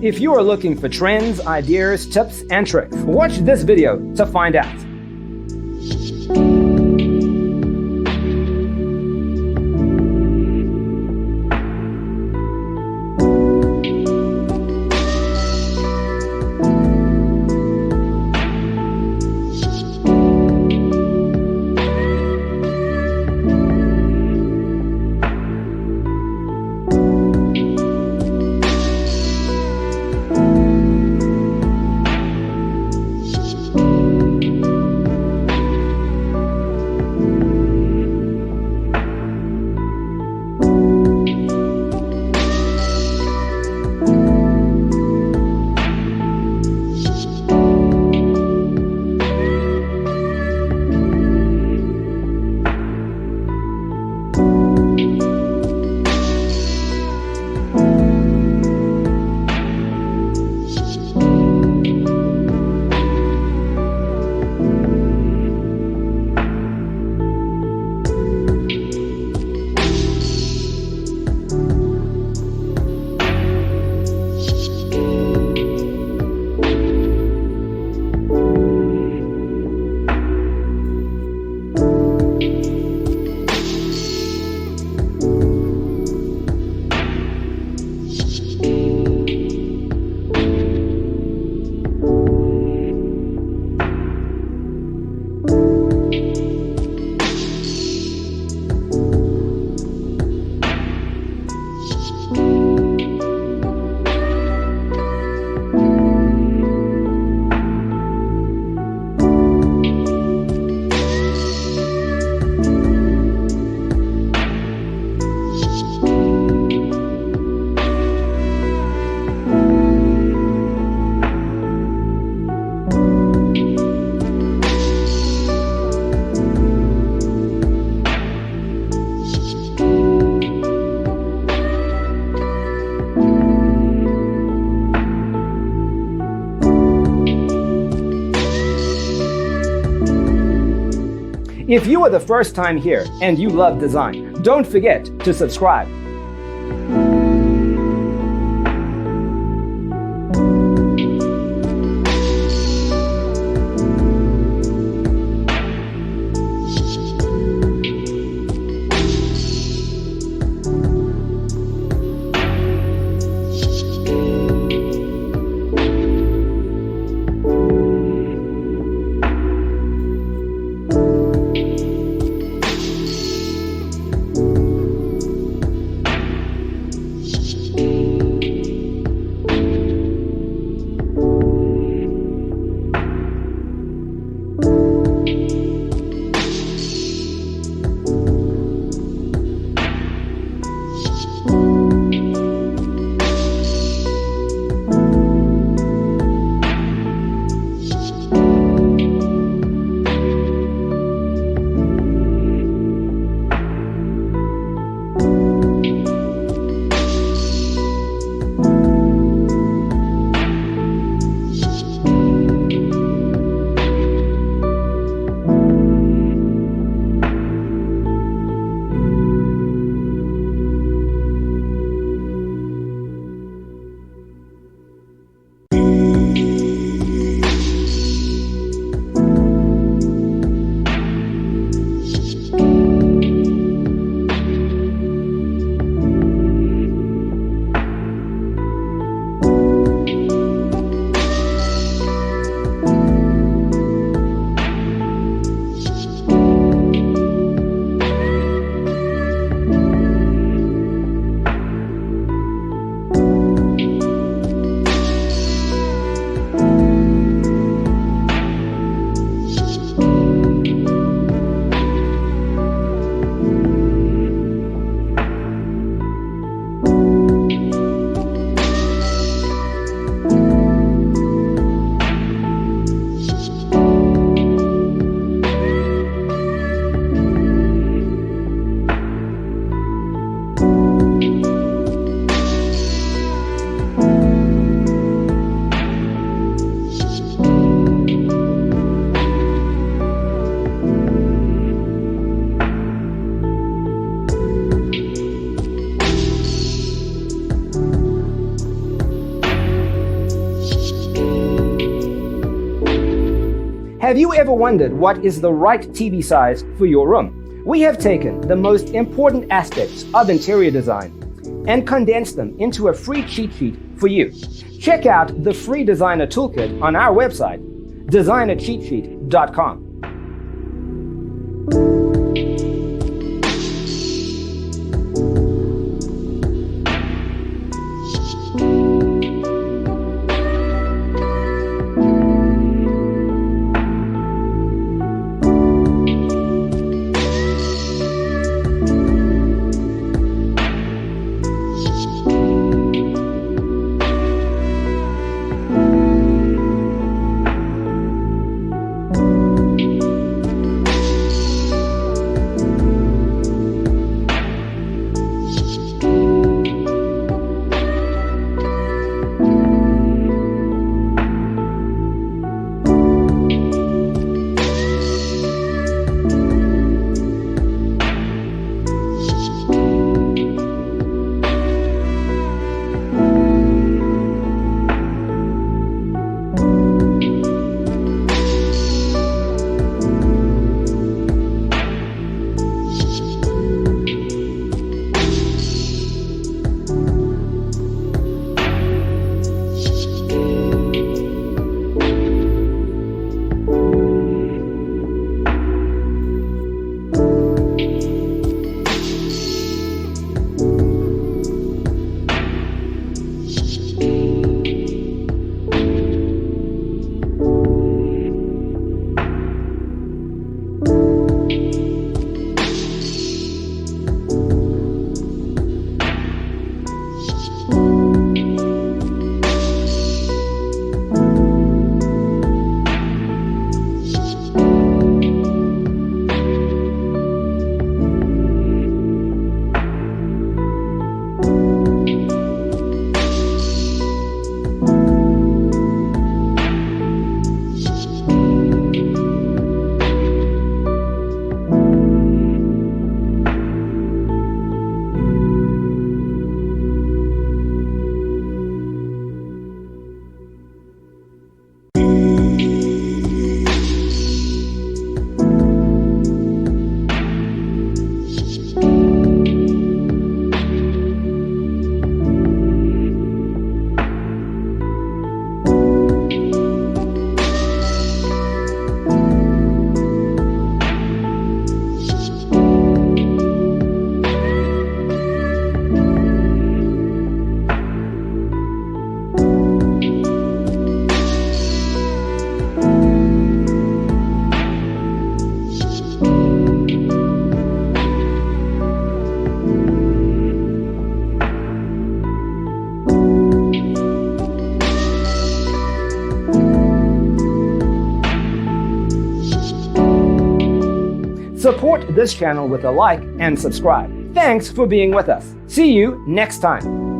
If you are looking for trends, ideas, tips, and tricks, watch this video to find out. If you are the first time here and you love design, don't forget to subscribe. Have you ever wondered what is the right TV size for your room? We have taken the most important aspects of interior design and condensed them into a free cheat sheet for you. Check out the free designer toolkit on our website, designercheatsheet.com. Support this channel with a like and subscribe. Thanks for being with us. See you next time.